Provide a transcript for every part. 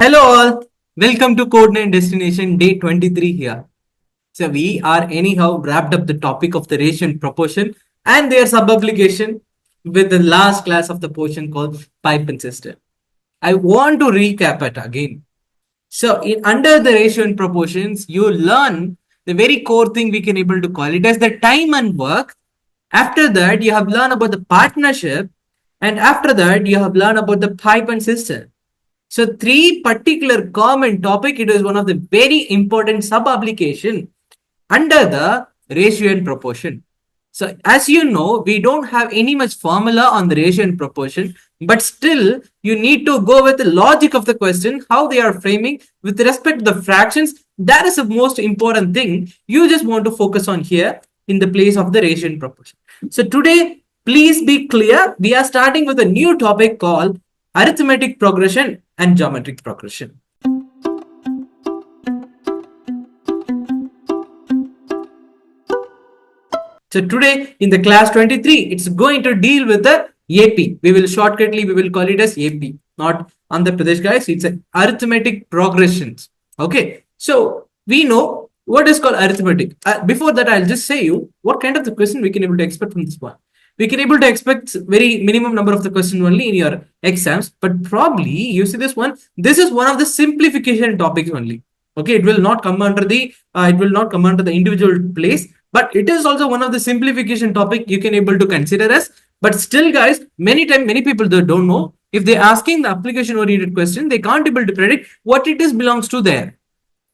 Hello all, welcome to Code 9 Destination Day 23 here. So we are anyhow wrapped up the topic of the ratio and proportion and their sub-application with the last class of the portion called pipe and system. I want to recap it again. So under the ratio and proportions, you learn the very core thing we can able to call it as the time and work. After that, you have learned about the partnership, and after that, you have learned about the pipe and system. So three particular common topic, it is one of the very important sub-application under the ratio and proportion. So as you know, we don't have any much formula on the ratio and proportion, but still you need to go with the logic of the question, how they are framing with respect to the fractions. That is the most important thing you just want to focus on here in the place of the ratio and proportion. So today, please be clear, we are starting with a new topic called arithmetic progression and geometric progression. So today in the class 23, it's going to deal with the AP. We will call it as AP, not Andhra Pradesh guys. It's an arithmetic progressions. Okay. So we know what is called arithmetic. Before that, I'll just say you what kind of the question we can able to expect from this one. We can able to expect very minimum number of the question only in your exams, but probably you see this one. This is one of the simplification topics only. Okay, it will not come under the individual place, but it is also one of the simplification topic you can able to consider as. But still, guys, many people that don't know, if they're asking the application oriented question, they can't able to predict what it is belongs to there.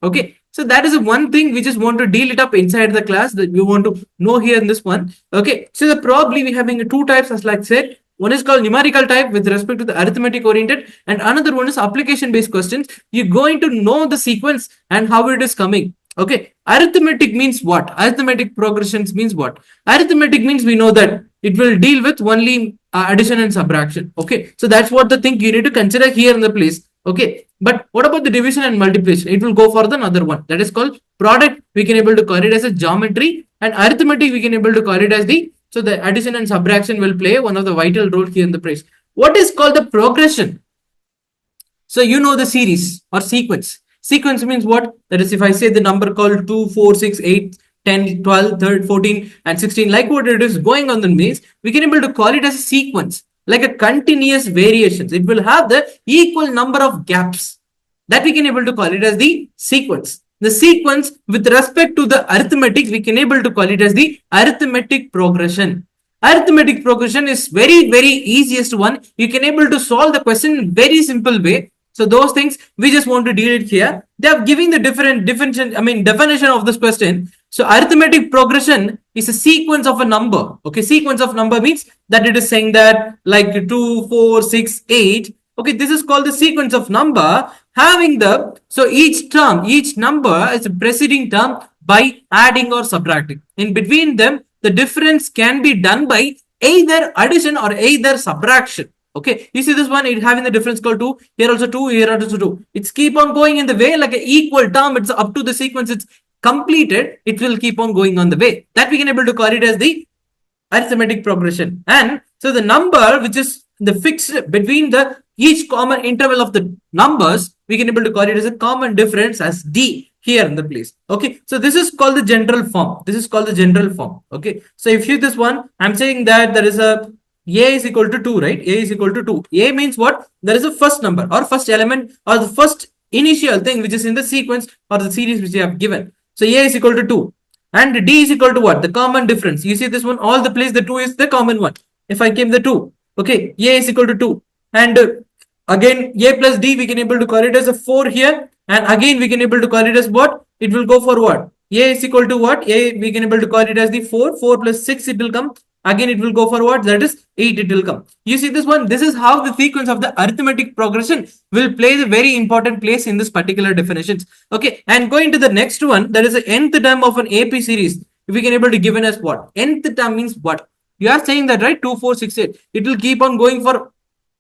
Okay, so that is one thing we just want to deal it up inside the class that we want to know here in this one. Okay, so the probably we having two types as like said. One is called numerical type with respect to the arithmetic oriented, and another one is application based questions. You're going to know the sequence and how it is coming. Okay, arithmetic means what? Arithmetic progressions means what? Arithmetic means we know that it will deal with only addition and subtraction. Okay, so that's what the thing you need to consider here in the place. Okay, but what about the division and multiplication? It will go for the another one that is called product. We can able to call it as a geometry, and arithmetic we can able to call it as the, so the addition and subtraction will play one of the vital role here in the place. What is called the progression? So you know the series or sequence. Sequence means what? That is, if I say the number called 2, 4, 6, 8, 10, 12, 13, 14 and 16, like what it is going on the means, we can able to call it as a sequence, like a continuous variations. It will have the equal number of gaps, that we can able to call it as the sequence. The sequence with respect to the arithmetic, we can able to call it as the arithmetic progression. Arithmetic progression is very easiest one. You can able to solve the question in very simple way. So those things we just want to deal it here. They are giving the definition of this question. So arithmetic progression is a sequence of a number. Okay, sequence of number means that it is saying that like 2, 4, 6, 8. Okay, this is called the sequence of number having the, so each number is a preceding term by adding or subtracting. In between them, the difference can be done by either addition or either subtraction. Okay, you see this one, it having the difference called 2, here also 2, here also 2. It's keep on going in the way like an equal term. It's up to the sequence it's completed, it will keep on going on the way. That we can able to call it as the arithmetic progression. And so the number which is the fixed between the each common interval of the numbers, we can able to call it as a common difference as D here in the place. Okay, so this is called the general form. This is called the general form. Okay, so if you this one, I'm saying that there is a A is equal to 2, right? A is equal to 2. A means what? There is a first number or first element or the first initial thing which is in the sequence or the series which you have given. So A is equal to 2 and D is equal to what? The common difference. You see this one, all the place the 2 is the common one. If I came the 2, okay, A is equal to 2 and again A plus D we can able to call it as a 4 here, and again we can able to call it as what? It will go for what? A is equal to what? A we can able to call it as the 4 plus 6 it will come. Again it will go for what? That is 8 it will come. You see this one, this is how the sequence of the arithmetic progression will play the very important place in this particular definitions. Okay, and going to the next one, that is the nth term of an AP series. If we can able to given as what? Nth term means what? You are saying that, right? 2, 4, 6, 8. It will keep on going for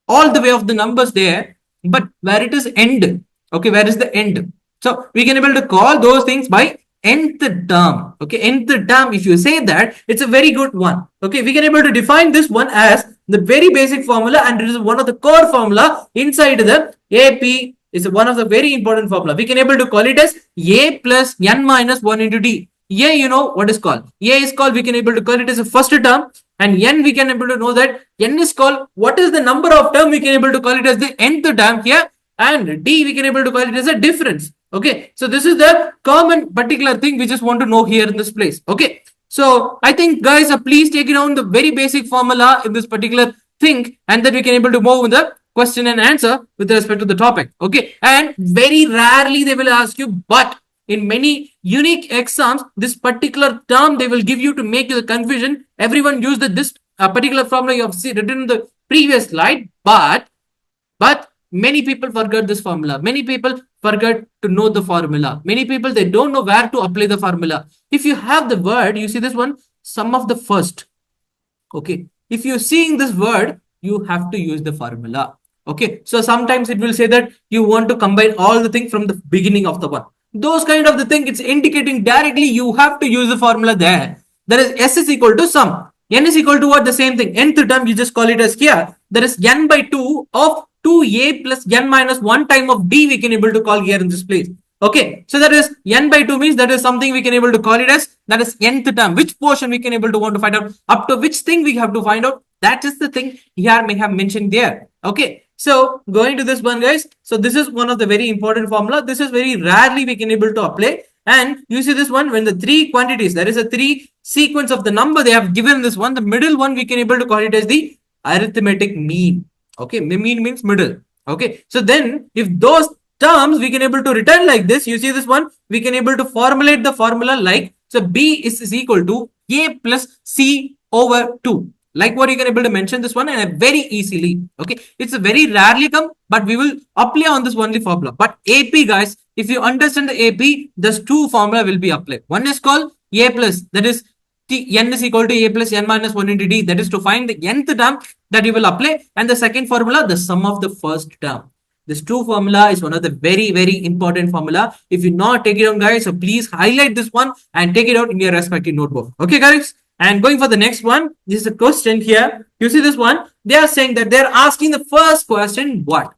all the way of the numbers there, but where it is end? Okay, where is the end? So we can able to call those things by nth term. Okay, nth term, if you say that, it's a very good one. Okay, we can able to define this one as the very basic formula, and it is one of the core formula inside the AP It's one of the very important formula. We can able to call it as A plus N minus 1 into D. A, you know what is called? A is called, we can able to call it as a first term, and N we can able to know that N is called, what is the number of term, we can able to call it as the nth term here, and D we can able to call it as a difference. Okay, so this is the common particular thing we just want to know here in this place. Okay, so I think guys, please take it down the very basic formula in this particular thing, and then we can able to move with the question and answer with respect to the topic. Okay, and very rarely they will ask you, but in many unique exams, this particular term they will give you to make you the confusion. Everyone use this particular formula you have written in the previous slide, but many people forget this formula. Many people forget to know the formula. Many people, they don't know where to apply the formula. If you have the word, you see this one, sum of the first. Okay, if you're seeing this word, you have to use the formula. Okay, so sometimes it will say that you want to combine all the things from the beginning of the one. Those kind of the thing, it's indicating directly you have to use the formula there. That is S is equal to sum. N is equal to what? The same thing. Nth term, you just call it as here. That is N by 2 of 2A plus N minus 1 time of D we can able to call here in this place. Okay, so that is N by 2 means that is something we can able to call it as, that is nth term. Which portion we can able to want to find out, up to which thing we have to find out. That is the thing here may have mentioned there. Okay, so going to this one guys, so this is one of the very important formula. This is very rarely we can able to apply. And you see this one, when the three quantities, there is a three sequence of the number they have given this one, the middle one we can able to call it as the arithmetic mean. Okay, mean means middle. Okay, so then if those terms we can able to return like this, you see this one, we can able to formulate the formula like, so B is equal to A plus C over 2. Like what you can able to mention this one, and very easily. Okay, it's a very rarely come, but we will apply on this only formula. But AP guys, if you understand the AP, this two formula will be applied. One is called A plus, that is N is equal to A plus N minus 1 into D, that is to find the nth term that you will apply. And the second formula, the sum of the first term. This two formula is one of the very, very important formula. If you not take it down guys, so please highlight this one and take it out in your respective notebook. Okay guys, and going for the next one, this is a question here. You see this one, they are saying that they're asking the first question, what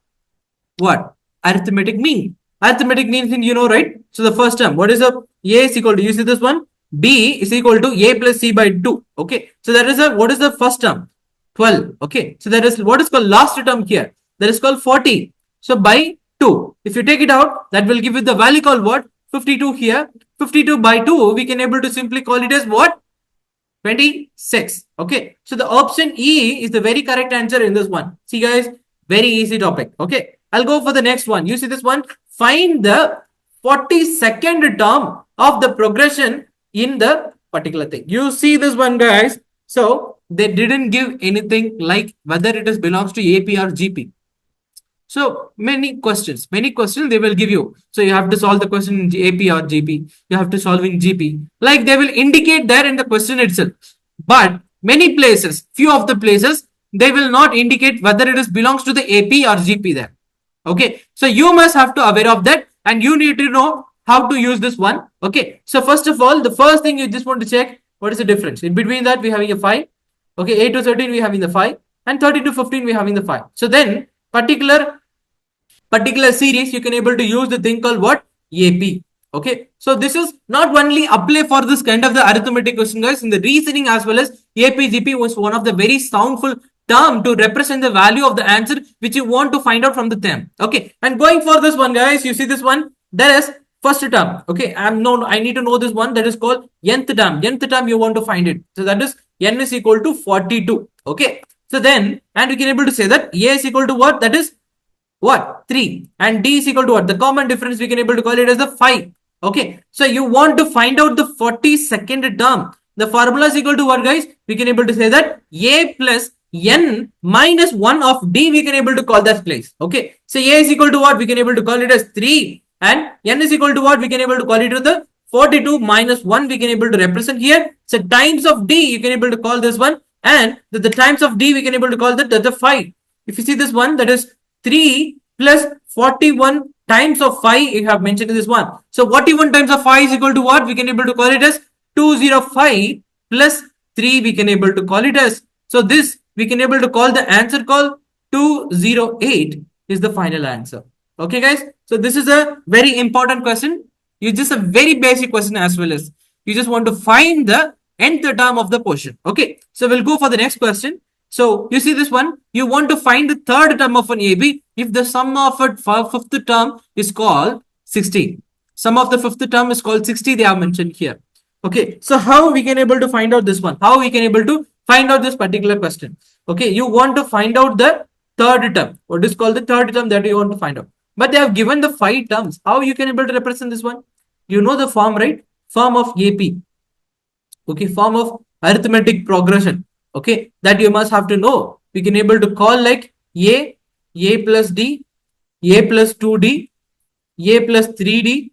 arithmetic mean. Arithmetic means, you know, right? So the first term, what is A is equal to, you see this one, B is equal to A plus C by 2. Okay, so that is what is the first term? 12. Okay, so that is what is called last term here, that is called 40. So by 2, if you take it out, that will give you the value called what? 52 here. 52 by 2, we can able to simply call it as what? 26. Okay, so the option E is the very correct answer in this one. See guys, very easy topic. Okay, I'll go for the next one. You see this one, find the 42nd term of the progression in the particular thing. You see this one guys, so they didn't give anything like whether it is belongs to AP or GP. So many questions they will give you. So you have to solve the question in AP or GP. You have to solve in GP. Like they will indicate there in the question itself. But many places, few of the places, they will not indicate whether it is belongs to the AP or GP there. Okay. So you must have to aware of that, and you need to know how to use this one. Okay. So first of all, the first thing you just want to check, what is the difference? In between that, we having a 5. Okay. 8 to 13, we having the 5. And 13 to 15, we having the 5. So then, particular series, you can able to use the thing called what? AP. Okay, so this is not only apply for this kind of the arithmetic question guys, in the reasoning as well as AP GP was one of the very soundful term to represent the value of the answer which you want to find out from the term. Okay, and going for this one guys, you see this one, there is first term. Okay, I need to know this one, that is called nth term. Nth term you want to find it, so that is N is equal to 42. Okay, so then, and we can able to say that A is equal to what? That is what? 3. And D is equal to what? The common difference we can able to call it as the 5. Okay, so you want to find out the 42nd term. The formula is equal to what guys? We can able to say that A plus N minus 1 of D we can able to call that place. Okay, so A is equal to what? We can able to call it as 3. And N is equal to what? We can able to call it to the 42 minus 1 we can able to represent here. So times of D you can able to call this one. And the times of D we can able to call that the 5. If you see this one, that is 3 plus 41 times of 5 you have mentioned in this one. So 41 times of 5 is equal to what? We can able to call it as 205 plus 3 we can able to call it as. So this we can able to call the answer called 208 is the final answer. Okay, guys. So this is a very important question. You just a very basic question as well as you just want to find the nth term of the portion. Okay. So we'll go for the next question. So you see this one. You want to find the third term of an AB if the sum of it for fifth term is called 60. Sum of the fifth term is called 60. They are mentioned here. Okay. So how we can able to find out this one? How we can able to find out this particular question? Okay. You want to find out the third term. What is called the third term that you want to find out? But they have given the 5 terms. How you can able to represent this one? You know the form, right? Form of AP. Okay, form of arithmetic progression. Okay, that you must have to know. We can able to call like A plus D, A plus 2D, A plus 3D,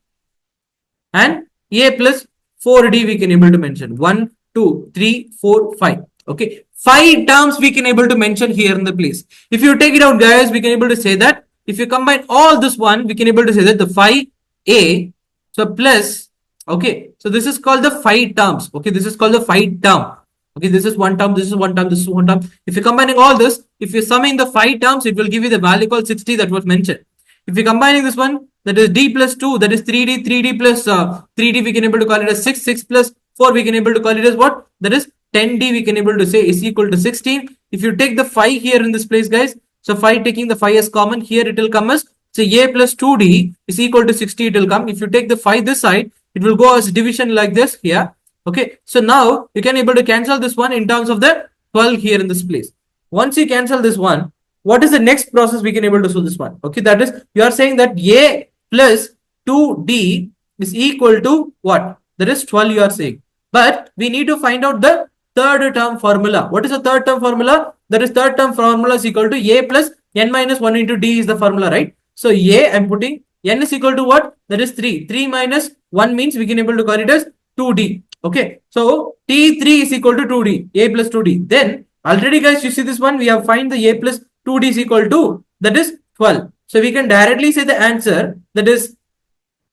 and A plus 4D we can able to mention. 1, 2, 3, 4, 5. Okay, 5 terms we can able to mention here in the place. If you take it out, guys, we can able to say that if you combine all this one, we can able to say that the 5A, so plus, okay, so this is called the 5 terms. Okay, this is called the 5 term. Okay, this is one term, this is one term, this is one term. If you're combining all this, if you're summing the 5 terms, it will give you the value called 60 that was mentioned. If you're combining this one, that is D plus 2, that is 3D, 3D plus 3D, we can able to call it as 6, 6 plus 4, we can able to call it as what? That is 10D, we can able to say is equal to 16. If you take the 5 here in this place, guys, so 5 taking the 5 as common, here it will come as, so A plus 2D is equal to 60, it will come. If you take the 5 this side, it will go as division like this here. Okay, so now you can able to cancel this one in terms of the 12 here in this place. Once you cancel this one, what is the next process we can able to solve this one? Okay, that is you are saying that A plus 2D is equal to what? That is 12 you are saying. But we need to find out the third term formula. What is the third term formula? That is third term formula is equal to A plus n minus 1 into D is the formula, right? So A I am putting n is equal to what? That is 3. 3 minus 1 means we can able to call it as 2D. Okay, so T3 is equal to 2D, A plus 2D. Then already, guys, you see this one, we have find the A plus 2D is equal to, that is 12. So we can directly say the answer, that is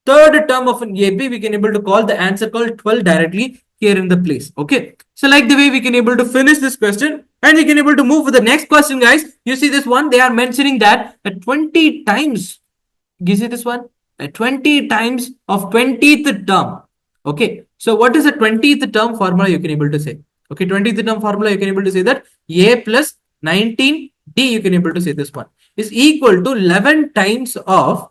third term of an AP, we can able to call the answer called 12 directly here in the place. Okay, so like the way we can able to finish this question and we can able to move to the next question, guys. You see this one, they are mentioning that 20 times, you see this one, 20 times of 20th term. Okay, so what is the 20th term formula you can able to say? Okay, 20th term formula you can able to say that A plus 19D, you can able to say this one is equal to 11 times of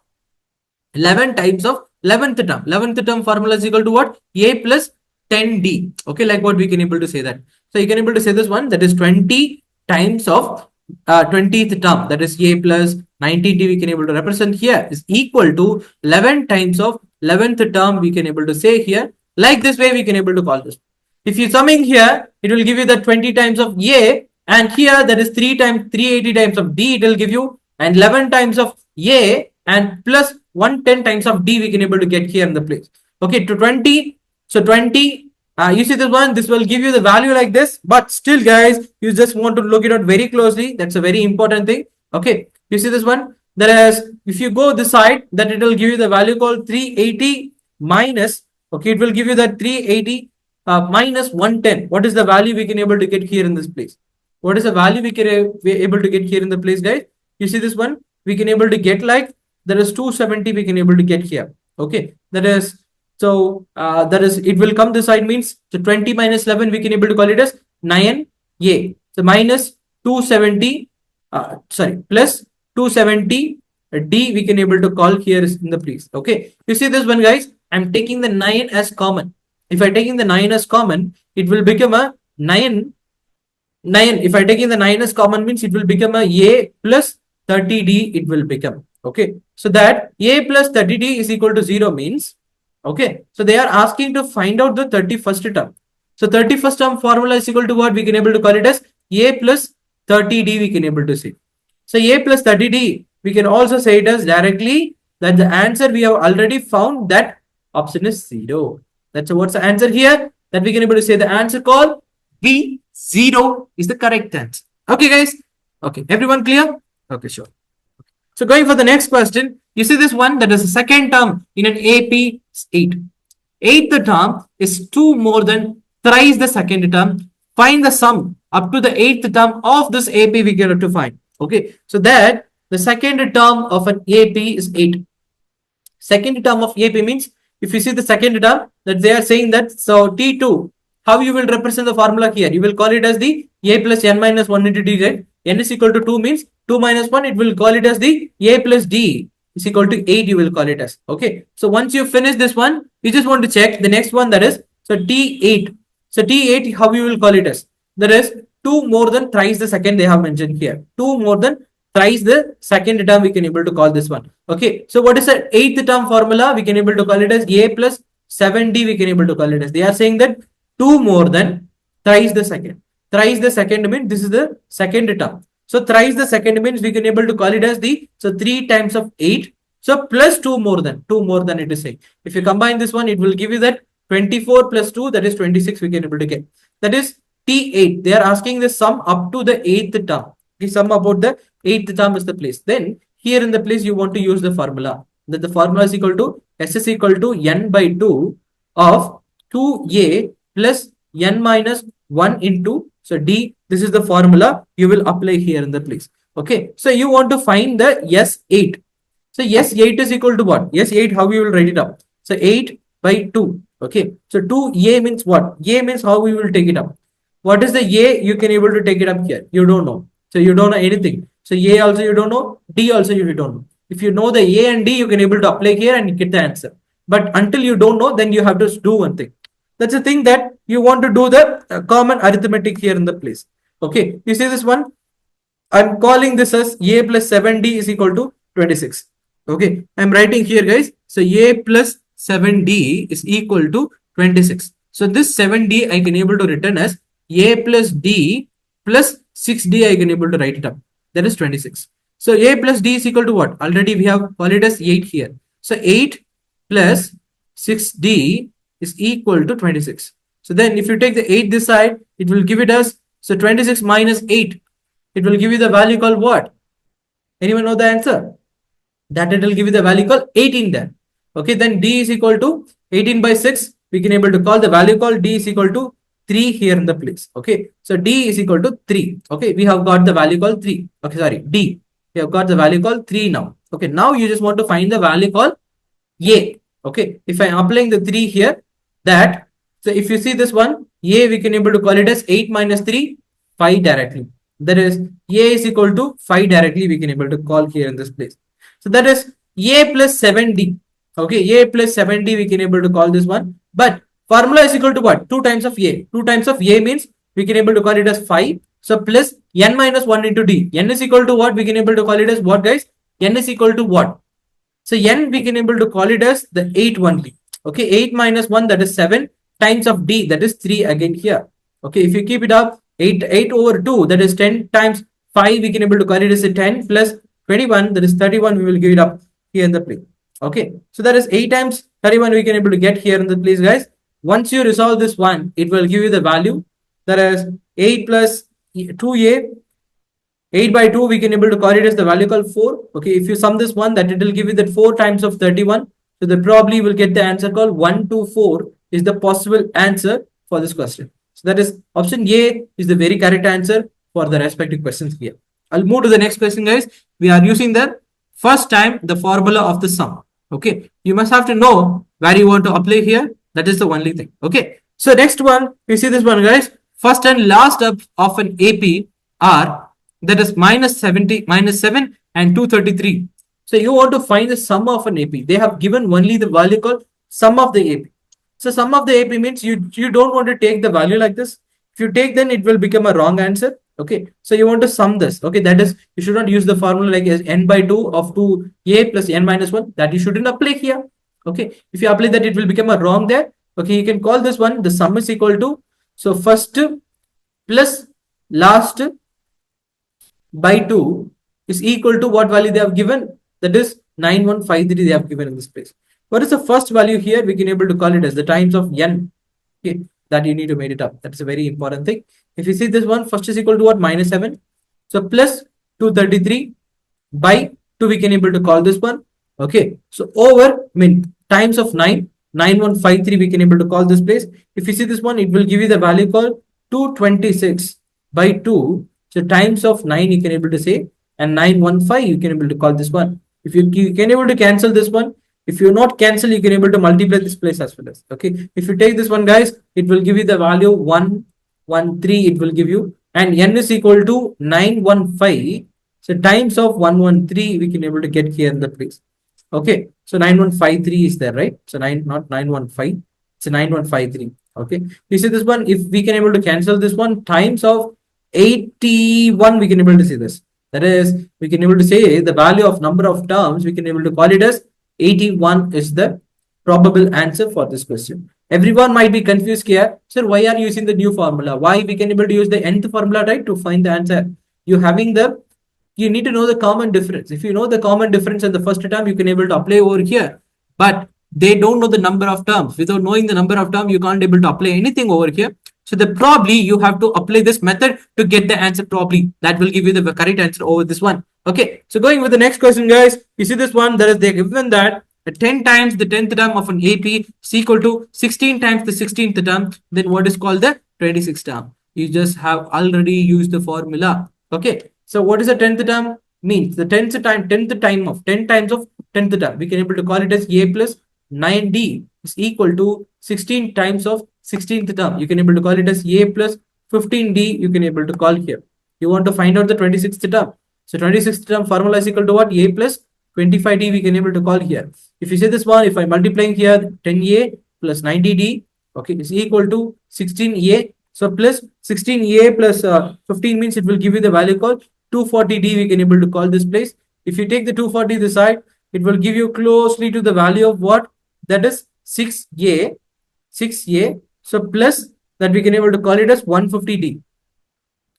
11th term. 11th term formula is equal to what? A plus 10D. Okay, like what we can able to say that. So you can able to say this one, that is 20 times of 20th term, that is A plus 19D we can able to represent here is equal to 11 times of 11th term we can able to say here. Like this way we can able to call this. If you summing here, it will give you the 20 times of A, and here that is 380 times of D it will give you, and 11 times of A and plus 110 times of D we can able to get here in the place. Okay, to 20, so 20, you see this one, this will give you the value like this, but still, guys, you just want to look it out very closely. That's a very important thing. Okay, you see this one, that is, if you go this side, that it will give you the value called 380 minus, okay, it will give you that 380 minus 110. What is the value we can able to get here in this place? What is the value we can be able to get here in the place, guys? You see this one, we can able to get like, there is 270 we can able to get here. Okay, that is, so that is, it will come this side means, so 20 minus 11 we can able to call it as 9A. So minus 270, plus 270 D we can able to call here in the place. Okay, you see this one, guys, I'm taking the 9 as common. If I taking the 9 as common, it will become a 9. If I taking the 9 as common means it will become a plus 30D it will become. Okay, so that A plus 30D is equal to 0 means, okay, so they are asking to find out the 31st term. So 31st term formula is equal to what? We can able to call it as A plus 30D we can able to say. So A plus 30D, we can also say it as directly that the answer we have already found that option is 0. That's what's the answer here, that we can able to say the answer called B, 0 is the correct answer. Okay, guys. Okay, everyone clear? Okay, sure. So going for the next question, you see this one, that is the second term in an AP 8. Eighth term is 2 more than thrice the second term. Find the sum up to the eighth term of this AP we get to find. Okay, so that The second term of an AP is 8. Second term of AP means, if you see the second term, that they are saying that, so T2, how you will represent the formula here? You will call it as the A plus N minus 1 into D, right? N is equal to 2 means 2 minus 1, it will call it as the A plus D is equal to 8, you will call it as. Okay. So once you finish this one, you just want to check the next one, that is, so T8. So T8, how you will call it as? That is 2 more than thrice the second they have mentioned here. 2 more than thrice the second term we can able to call this one. Okay, so what is the eighth term formula? We can able to call it as A plus 7D, we can able to call it as. They are saying that 2 more than thrice the second. Thrice the second means this is the second term. So thrice the second means we can able to call it as the, so 3 times of 8. So plus 2 more than it is saying. If you combine this one, it will give you that 24 plus 2, that is 26 we can able to get. That is T8. They are asking the sum up to the 8th term. The sum about the 8th term is the place. Then here in the place you want to use the formula. That the formula is equal to S is equal to N by 2 of 2A plus N minus 1 into, so D, this is the formula you will apply here in the place. Okay. So you want to find the S8. So S8 is equal to what? S8, how you will write it up? So 8 by 2. Okay. So 2A means what? A means how we will take it up. What is the A? You can able to take it up here. You don't know. So you don't know anything. So A also you don't know. D also you don't know. If you know the A and D, you can able to apply here and get the answer. But until you don't know, then you have to do one thing. That's the thing that you want to do the common arithmetic here in the place. Okay. You see this one? I'm calling this as A plus 7D is equal to 26. Okay. I'm writing here, guys. So A plus 7D is equal to 26. So this 7D I can able to written as A plus D plus 6D, I can able to write it up. That is 26. So A plus D is equal to what? Already we have called it as 8 here. So 8 plus 6D is equal to 26. So then if you take the 8 this side, it will give it as, so 26 minus 8. It will give you the value called what? Anyone know the answer? That it will give you the value called 18 there. Okay, then D is equal to 18 by 6. We can able to call the value called D is equal to 3 here in the place. Okay, so D is equal to 3. Okay, we have got the value called 3. Okay, sorry, D. We have got the value called 3 now. Okay, now you just want to find the value called A. Okay, if I am applying the 3 here, that, so if you see this one, A we can able to call it as 8 minus 3, 5 directly. That is A is equal to 5 directly we can able to call here in this place. So that is A plus 7D. Okay, A plus 7D we can able to call this one. But formula is equal to what? 2 times of A. 2 times of A means we can able to call it as 5. So plus N minus 1 into D. N is equal to what? We can able to call it as what, guys? N is equal to what? So N we can able to call it as the 8 only. Okay, 8 minus 1, that is 7 times of D, that is 3 again here. Okay, if you keep it up, 8 over 2, that is 10 times 5, we can able to call it as a 10 plus 21, that is 31, we will give it up here in the place. Okay, so that is 8 times 31 we can able to get here in the place, guys. Once you resolve this one, it will give you the value, that is 8 plus 2A, 8 by 2 we can able to call it as the value called 4. Okay, if you sum this one, that it will give you that 4 times of 31. So the probably will get the answer called 124 is the possible answer for this question. So that is option A is the very correct answer for the respective questions here. I'll move to the next question, guys. We are using the first time the formula of the sum. Okay, you must have to know where you want to apply here. That is the only thing. Okay, so next one, you see this one, guys. First and last of an AP are, that is minus 70, minus 7 and 233. So you want to find the sum of an AP. They have given only the value called sum of the AP. So sum of the AP means you don't want to take the value like this. If you take, then it will become a wrong answer. Okay, so you want to sum this. Okay, that is, you should not use the formula like as n by 2 of 2a plus n minus 1. That you shouldn't apply here. Okay, if you apply that, it will become a wrong there. Okay, you can call this one, the sum is equal to, so first plus last by 2 is equal to what value they have given? That is 9153 they have given in this place. What is the first value here? We can able to call it as the times of n. Okay, that you need to make it up. That's a very important thing. If you see this one, first is equal to what? Minus 7. So plus 233 by 2 we can able to call this one. Okay, so over times of 9, 9153 we can able to call this place. If you see this one, it will give you the value called 226 by 2. So times of 9 you can able to say, and 915 you can able to call this one. If you can able to cancel this one, if you not cancel, you can able to multiply this place as well as, okay. If you take this one, guys, it will give you the value 113, it will give you, and n is equal to 915. So times of 113 we can able to get here in the place. Okay, so 9153 is there, right? So 9, not 915, it's a 9153. Okay, you see this one, if we can able to cancel this one, times of 81 we can able to see this. That is, we can able to say the value of number of terms, we can able to call it as 81 is the probable answer for this question. Everyone might be confused here. Sir, why are you using the new formula? Why we can able to use the nth formula, right, to find the answer? You need to know the common difference. If you know the common difference in the first term, you can able to apply over here. But they don't know the number of terms. Without knowing the number of terms, you can't able to apply anything over here. So the probably you have to apply this method to get the answer probably. That will give you the correct answer over this one. Okay. So going with the next question, guys. You see this one, there is they given that 10 times the 10th term of an AP is equal to 16 times the 16th term. Then what is called the 26th term? You just have already used the formula. Okay. So what is the 10th term? Means the 10th time of 10 times of 10th term. We can able to call it as A plus 9D is equal to 16 times of 16th term. You can able to call it as A plus 15D. You can able to call here. You want to find out the 26th term. So 26th term formula is equal to what? A plus 25D we can able to call here. If you say this one, if I multiplying here 10A plus 90D, okay, is equal to 16A. So plus 16A plus 15 means it will give you the value called 240D. We can able to call this place. If you take the 240 this side, it will give you closely to the value of what? That is 6A. So plus that we can able to call it as 150D.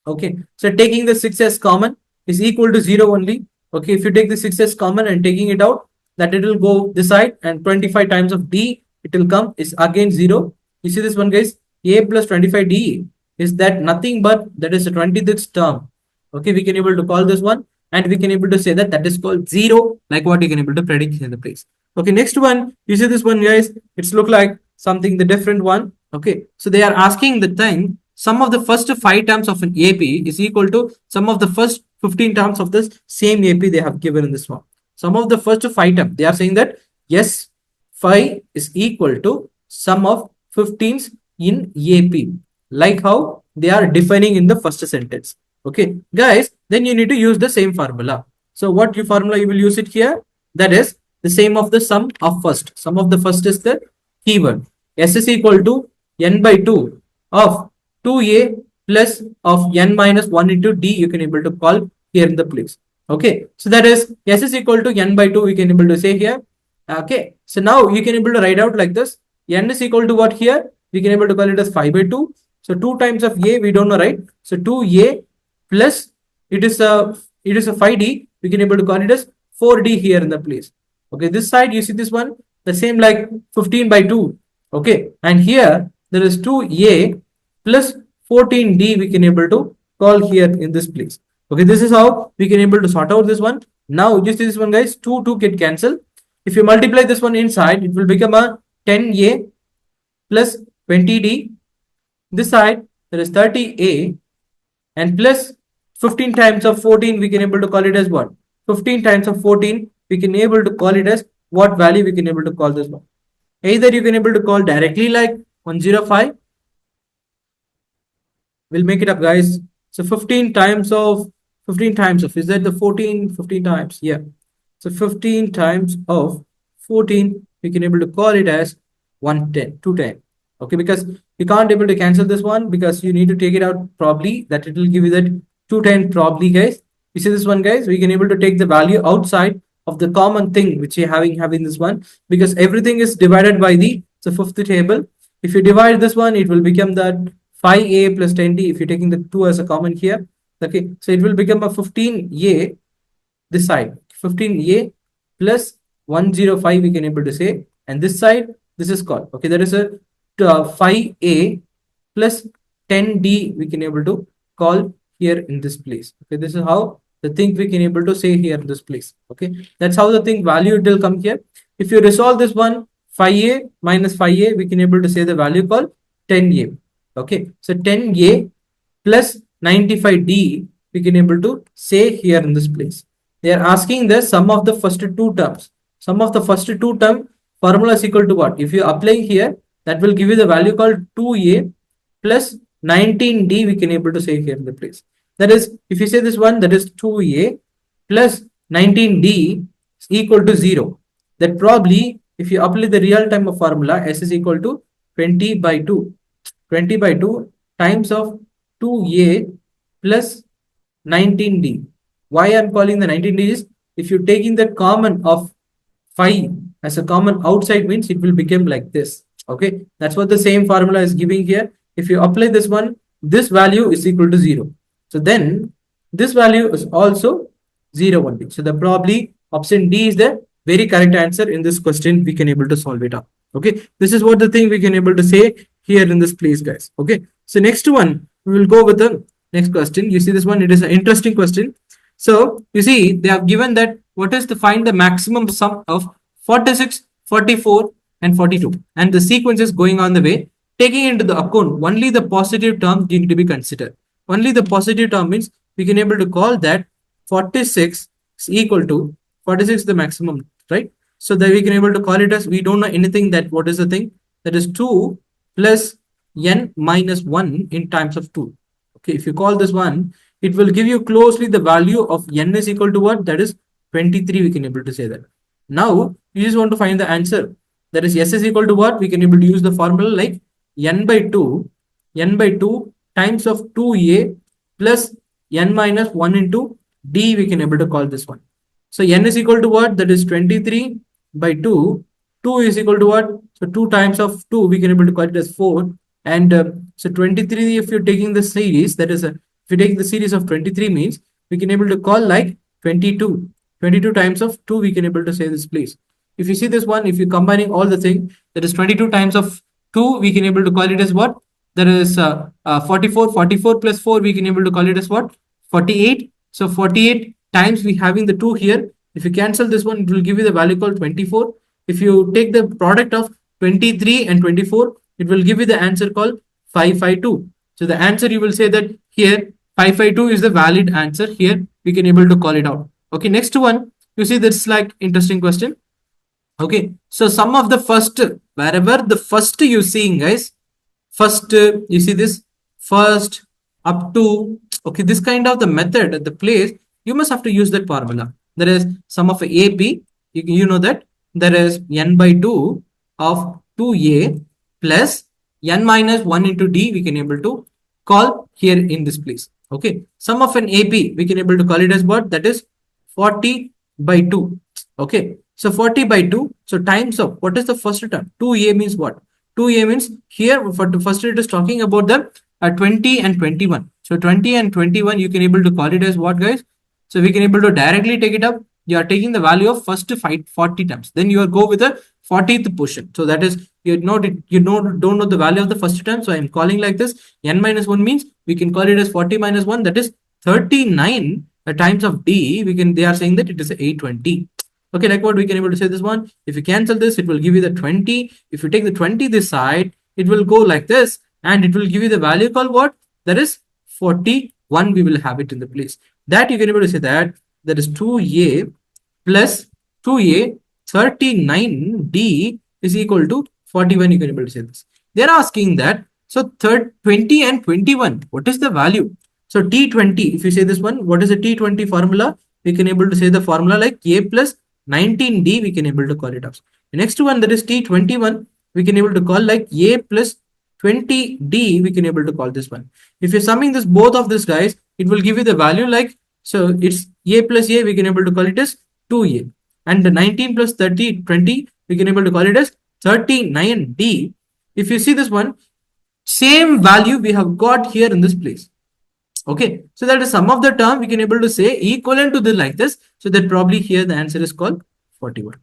Okay. So taking the 6 as common is equal to 0 only. Okay. If you take the 6 as common and taking it out, that it will go this side, and 25 times of D it will come is again 0. You see this one, guys? A plus 25D is that nothing but that is a 26th term. Okay, we can able to call this one, and we can able to say that that is called 0, like what you can able to predict in the place. Okay, next one, you see this one, guys, it's look like something the different one. Okay, so they are asking the thing, sum of the first 5 terms of an AP is equal to sum of the first 15 terms of this same AP they have given in this one. Sum of the first 5 terms, they are saying that yes, 5 is equal to sum of 15s in AP, like how they are defining in the first sentence. Okay, guys, then you need to use the same formula. So what formula you will use it here? That is the same of the sum of first. Sum of the first is the keyword. S is equal to n by 2 of 2A plus of n minus 1 into D. You can able to call here in the place. Okay, so that is S is equal to n by 2. We can able to say here. Okay, so now you can able to write out like this. N is equal to what here? We can able to call it as 5 by 2. So 2 times of A we don't know, right? So 2A plus it is a 5D. We can able to call it as 4D here in the place. Okay, this side you see this one, the same like 15 by 2. Okay, and here there is 2A plus 14D we can able to call here in this place. Okay, this is how we can able to sort out this one. Now you see this one, guys, 2 get cancelled. If you multiply this one inside, it will become a 10A plus 20D. This side there is 30A and plus 15 times of 14 we can able to call it as what? 15 times of 14 we can able to call it as what value we can able to call this one? Either you can able to call directly like 105. We'll make it up, guys. So 15 times of is that the 15 times? Yeah. So 15 times of 14 we can able to call it as 210. Okay, because you can't able to cancel this one because you need to take it out probably, that it will give you that 210 probably, guys. You see this one, guys, we can able to take the value outside of the common thing which you having this one, because everything is divided by the fifth table. If you divide this one, it will become that 5A plus 10D. If you're taking the 2 as a common here, okay, so it will become a 15A this side, 15A plus 105 we can able to say, and this side this is called, okay, there is a 5A plus 10D we can able to call here in this place. Okay, this is how the thing we can able to say here in this place. Okay, that's how the thing value it will come here. If you resolve this one, 5A minus 5A, we can able to say the value called 10A. Okay, so 10A plus 95D we can able to say here in this place. They are asking the sum of the first two terms. Sum of the first two term formula is equal to what? If you apply here, that will give you the value called 2a plus 19d, we can able to say here in the place. That is, if you say this one, that is 2a plus 19d is equal to 0. That probably, if you apply the real time of formula, s is equal to 20 by 2. 20 by 2 times of 2a plus 19d. Why I am calling the 19d is, if you're taking the common of 5 as a common outside means it will become like this. Okay, that's what the same formula is giving here. If you apply this one, this value is equal to 0. So then this value is also 0 only. So the probably option D is the very correct answer in this question. We can able to solve it up. Okay, this is what the thing we can able to say here in this place, guys. Okay, so next one we will go with the next question. You see this one, it is an interesting question. So you see they have given that what is to find the maximum sum of 46, 44 and 42, and the sequence is going on the way, taking into the account only the positive term need to be considered. Only the positive term means we can able to call that 46 is equal to 46 the maximum, right? So that we can able to call it as, we don't know anything, that what is the thing, that is 2 plus n minus 1 in times of 2. Okay, if you call this one, it will give you closely the value of n is equal to what, that is 23. We can able to say that. Now you just want to find the answer, that is s is equal to what, we can able to use the formula like n by 2 times of 2a plus n minus 1 into d, we can able to call this one. So n is equal to what, that is 23 by 2. 2 is equal to what, so 2 times of 2 we can able to call it as 4. And so 23, if you're taking the series, that is if you take the series of 23 means we can able to call like 22 times of 2, we can able to say this place. If you see this one, if you're combining all the thing, that is 22 times of 2, we can able to call it as what, that is 44 plus 4, we can able to call it as what, 48. So 48 times we having the 2 here. If you cancel this one, it will give you the value called 24. If you take the product of 23 and 24, it will give you the answer called 552. So the answer, you will say that here 552 is the valid answer. Here we can able to call it out. Okay, next one, you see this like interesting question. Okay, so sum of the first, wherever the first you seeing, guys, first you see this first up to, okay, this kind of the method at the place, you must have to use that formula. There is sum of AP, you know that there is n by 2 of 2a plus n minus 1 into d, we can able to call here in this place. Okay, sum of an AP, we can able to call it as what, that is 40 by 2. Okay, so 40 by 2, so times of what is the first term, 2a means what, 2a means here for first it is talking about the 20 and 21. So 20 and 21 you can able to call it as what, guys, so we can able to directly take it up. You are taking the value of first 40 terms, then you are go with the 40th portion. So that is, don't know the value of the first term, so I am calling like this, n minus 1 means we can call it as 40 minus 1, that is 39 times of d, they are saying that it is 820. Okay, like what we can able to say this one, if you cancel this, it will give you the 20. If you take the 20 this side, it will go like this, and it will give you the value called what, that is 41. We will have it in the place that you can able to say that is 2a plus 2a 39d is equal to 41. You can able to say this. They are asking that, so 20 and 21, what is the value? So T20, if you say this one, what is the T20 formula? We can able to say the formula like a plus 19d, we can able to call it up. The next one, that is T21, we can able to call like a plus 20d, we can able to call this one. If you're summing this both of these guys, it will give you the value like, so it's a plus a, we can able to call it as 2a, and the 19 plus 30 20, we can able to call it as 39d. If you see this one, same value we have got here in this place. Okay, so that is sum of the term, we can able to say equivalent to this like this, so that probably here the answer is called 41.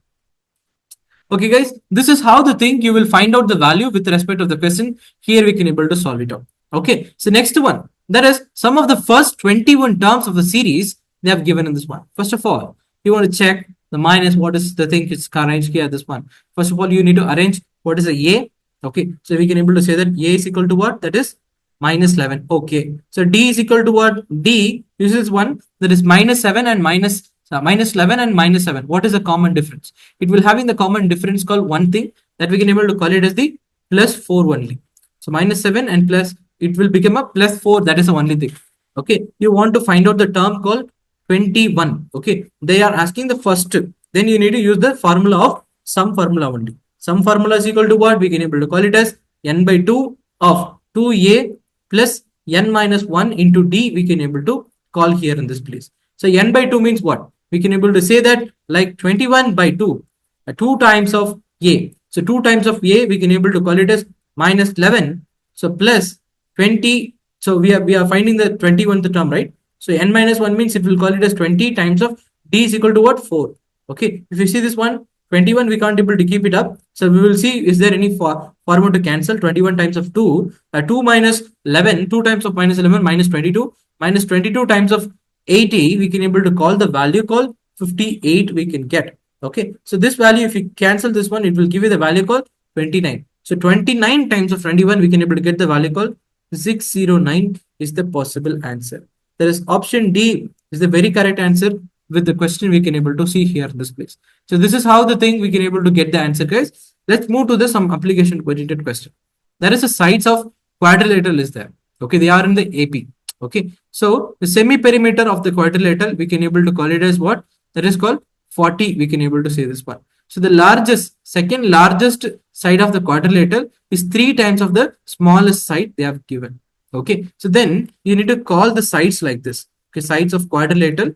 Okay, guys, this is how the thing you will find out the value with respect of the question. Here we can able to solve it out. Okay, so next one, that is some of the first 21 terms of the series they have given in this one. First of all, you want to check the minus, what is the thing it's arranged here, this one. First of all, you need to arrange what is a. Okay, so we can able to say that a is equal to what, that is minus 11. Okay. So D is equal to what? D uses one that is minus 7 and minus 11 and minus 7. What is the common difference? It will having the common difference called one thing that we can able to call it as the plus 4 only. So minus 7 and plus, it will become a plus 4. That is the only thing. Okay. You want to find out the term called 21. Okay. They are asking the first. Then you need to use the formula of sum formula only. Sum formula is equal to what? We can able to call it as n by 2 of 2a plus n minus 1 into d. We can able to call here in this place. So n by 2 means what? We can able to say that like 21 by 2, 2 times of a. So 2 times of a, we can able to call it as minus 11. So plus 20. So we are finding the 21th term, right? So n minus 1 means it will call it as 20 times of d is equal to what? 4. Okay. If you see this one, 21, we can't able to keep it up. So we will see, is there any formula to cancel? 21 times of 2, 2 minus 11, 2 times of minus 11, minus 22, minus 22 times of 80, we can able to call the value called 58 we can get. Okay. So this value, if you cancel this one, it will give you the value called 29. So 29 times of 21, we can able to get the value called 609 is the possible answer. There is option D is the very correct answer with the question we can able to see here in this place. So this is how the thing we can able to get the answer, guys. Let's move to the some application oriented question. There is a sides of quadrilateral is there. Okay, they are in the AP. Okay, so the semi perimeter of the quadrilateral we can able to call it as what? That is called 40. We can able to say this one. So the largest, second largest side of the quadrilateral is 3 times of the smallest side they have given. Okay, so then you need to call the sides like this. Okay, sides of quadrilateral,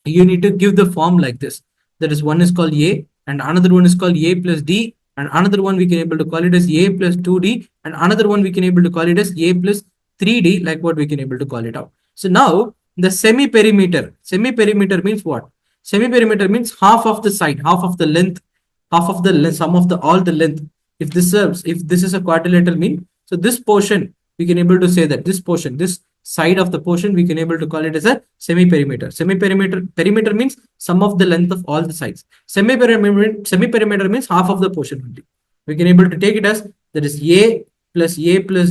you need to give the form like this. That is, one is called A and another one is called A plus D, and another one we can able to call it as A plus 2D, and another one we can able to call it as A plus 3D, like what we can able to call it out. So now the semi perimeter means what? Semi perimeter means half of the side, half of the length, half of the length, sum of the all the length. If this is a quadrilateral mean, so this portion we can able to say that this portion, this side of the portion, we can able to call it as a semi perimeter. Perimeter means sum of the length of all the sides. Semi perimeter means half of the portion only. We can able to take it as that is A plus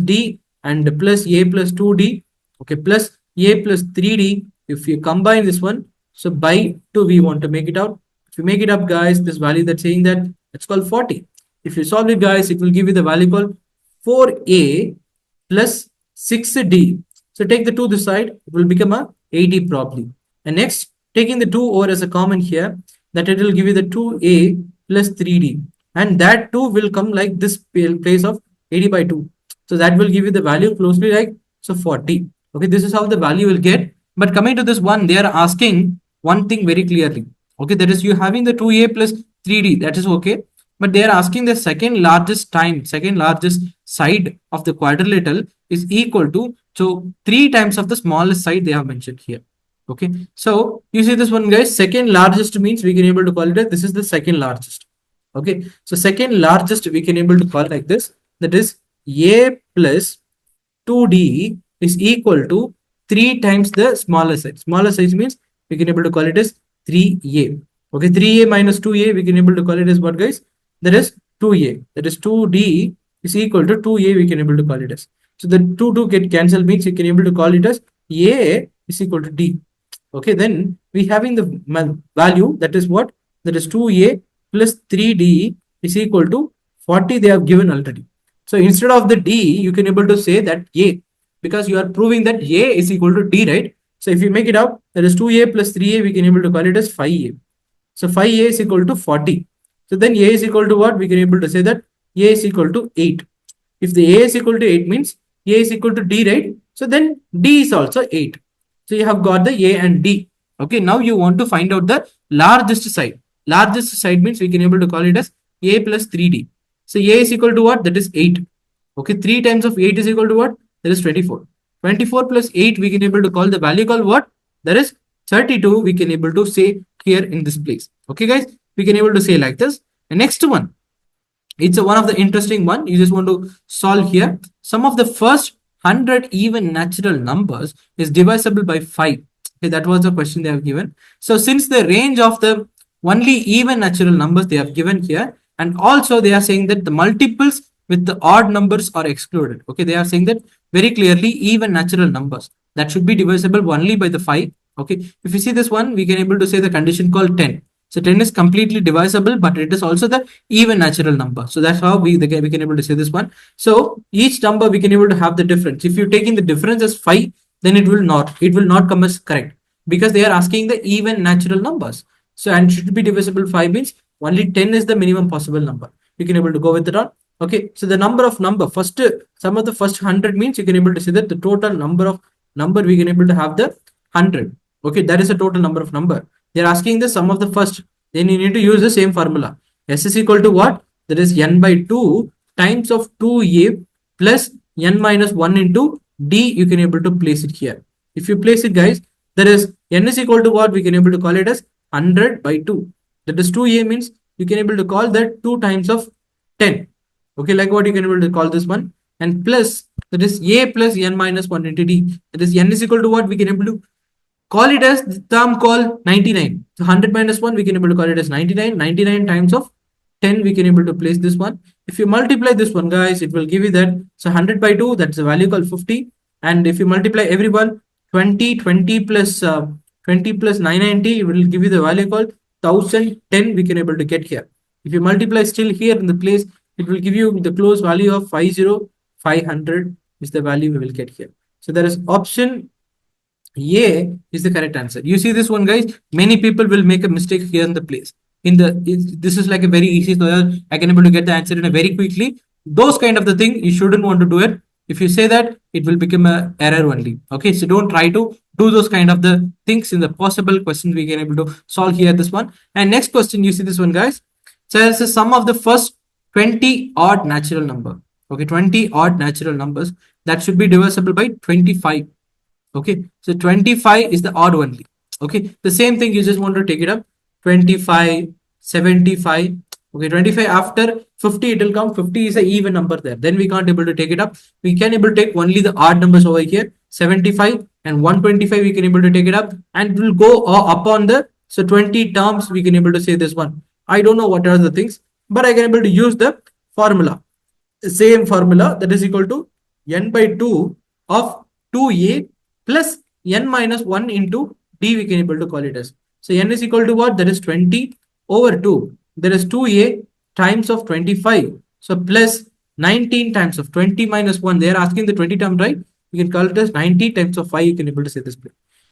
D and plus A plus 2D, okay, plus A plus 3D. If you combine this one, so by 2 we want to make it out. If you make it up, guys, this value that's saying that it's called 40. If you solve it, guys, it will give you the value called 4A plus 6D. So take the 2 this side, it will become a 80 probably. And next, taking the 2 over as a common here, that it will give you the 2A plus 3D. And that 2 will come like this place of 80 by 2. So that will give you the value closely like, so 40. Okay, this is how the value will get. But coming to this one, they are asking one thing very clearly. Okay, that is you having the 2A plus 3D, that is okay. But they are asking the second largest side of the quadrilateral is equal to, so 3 times of the smallest side they have mentioned here. Okay, so you see this one, guys, second largest means we can able to call it as this is the second largest. Okay, so second largest we can able to call like this, that is A plus 2D is equal to 3 times the smaller side. Smaller size means we can able to call it as 3A. Okay, 3A minus 2A we can able to call it as what, guys? That is 2A. That is 2D is equal to 2A we can able to call it as. So the 2 get cancelled means you can able to call it as A is equal to D. Okay, then we having the value that is what? That is 2A plus 3D is equal to 40 they have given already. So instead of the D, you can able to say that A, because you are proving that A is equal to D, right? So if you make it up, that is 2A plus 3A, we can able to call it as 5A. So 5A is equal to 40. So then A is equal to what? We can able to say that A is equal to 8. If the A is equal to 8 means A is equal to D, right? So then D is also 8. So you have got the A and D. Okay, now you want to find out the largest side. Largest side means we can able to call it as A plus 3D. So A is equal to what? That is 8. Okay, 3 times of 8 is equal to what? That is 24. 24 plus 8 we can able to call the value called what? That is 32 we can able to say here in this place. Okay, guys, we can able to say like this. The next one, it's one of the interesting one. You just want to solve here. Sum of the first 100 even natural numbers is divisible by 5. Okay, that was the question they have given. So since the range of the only even natural numbers they have given here, and also they are saying that the multiples with the odd numbers are excluded. Okay, they are saying that very clearly even natural numbers that should be divisible only by the 5. Okay, if you see this one, we can able to say the condition called 10. So 10 is completely divisible, but it is also the even natural number. So that's how we can able to say this one. So each number we can able to have the difference. If you taking the difference as 5, then it will not come as correct, because they are asking the even natural numbers. So and should be divisible 5 means only 10 is the minimum possible number. You can able to go with it on. Okay, so the first sum of the first 100 means you can able to say that the total number we can able to have the 100. Okay, that is the total number of number. They're asking the sum of the first. Then you need to use the same formula. S is equal to what? That is n by 2 times of 2a plus n minus 1 into d. You can able to place it here. If you place it, guys, that is n is equal to what? We can able to call it as 100 by 2. That is 2a means you can able to call that 2 times of 10. Okay, like what you can able to call this one. And plus, that is a plus n minus 1 into d. That is n is equal to what? We can able to call it as the term called 99. So 100 minus 1, we can able to call it as 99. 99 times of 10, we can able to place this one. If you multiply this one, guys, it will give you that. So 100 by 2, that's a value called 50. And if you multiply every one, 20 plus 990, it will give you the value called 1010 we can able to get here. If you multiply still here in the place, it will give you the close value of 500 is the value we will get here. So there is option A is the correct answer. You see this one, guys, many people will make a mistake here in the place. This is like a very easy, so I can able to get the answer in a very quickly. Those kind of the thing, you shouldn't want to do it. If you say that, it will become an error only. Okay, so don't try to do those kind of the things in the possible questions we can able to solve here this one. And next question, you see this one, guys. So it's the sum of the first 20 odd natural number. Okay, 20 odd natural numbers that should be divisible by 25. Okay, so 25 is the odd only. Okay, the same thing, you just want to take it up. 25, 75. Okay, 25 after 50 it will come. 50 is an even number there. Then we can't able to take it up. We can able to take only the odd numbers over here. 75 and 125 we can able to take it up, and it will go up on the, so 20 terms we can able to say this one. I don't know what are the things, but I can able to use the formula. The same formula, that is equal to n by 2 of 2a plus n minus 1 into d we can able to call it as. So n is equal to what? That is 20 over 2. There is 2a times of 25. So plus 19 times of 20 minus 1. They are asking the 20 term, right? You can call it as 90 times of 5. You can able to say this.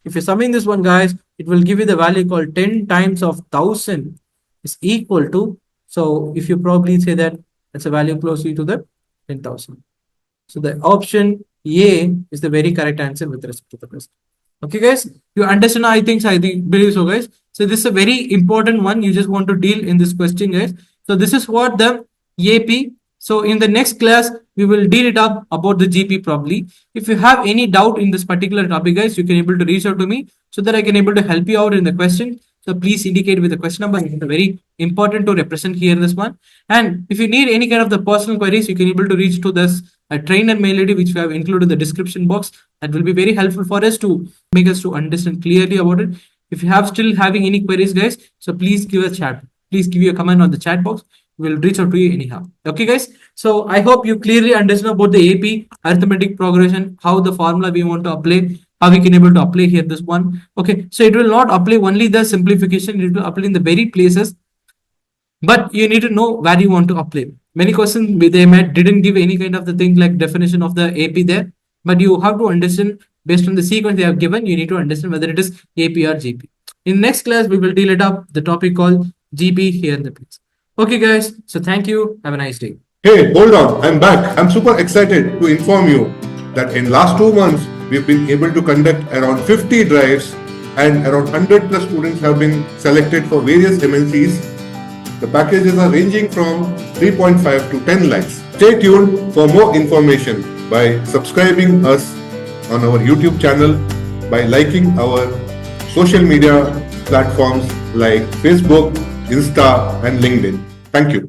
If you're summing this one, guys, it will give you the value called 10 times of 1000 is equal to. So if you probably say that, that's a value closely to the 10,000. So the option A is the very correct answer with respect to the question. Okay, guys, you understand? I believe so, guys. So this is a very important one. You just want to deal in this question, guys. So this is what the AP. So in the next class, we will deal it up about the GP probably. If you have any doubt in this particular topic, guys, you can able to reach out to me so that I can able to help you out in the question. So please indicate with the question number. It's very important to represent here this one. And if you need any kind of the personal queries, you can able to reach to this trainer mail ID, which we have included in the description box. That will be very helpful for us to make us to understand clearly about it. If you have still having any queries, guys, so please give a chat. Please give you a comment on the chat box. We'll reach out to you anyhow. Okay, guys. So I hope you clearly understand about the AP arithmetic progression, how the formula we want to apply, how we can able to apply here this one. Okay, so it will not apply only the simplification, it will apply in the very places, but you need to know where you want to apply. Many questions they didn't give any kind of the thing like definition of the AP there, but you have to understand based on the sequence they have given. You need to understand whether it is AP or GP. In next class, we will deal it up the topic called GP here in the place. Okay, guys. So thank you. Have a nice day. Hey, hold on. I'm back. I'm super excited to inform you that in last 2 months, we've been able to conduct around 50 drives and around 100 plus students have been selected for various MNCs. The packages are ranging from 3.5 to 10 lakhs. Stay tuned for more information by subscribing us on our YouTube channel, by liking our social media platforms like Facebook, Insta and LinkedIn. Thank you.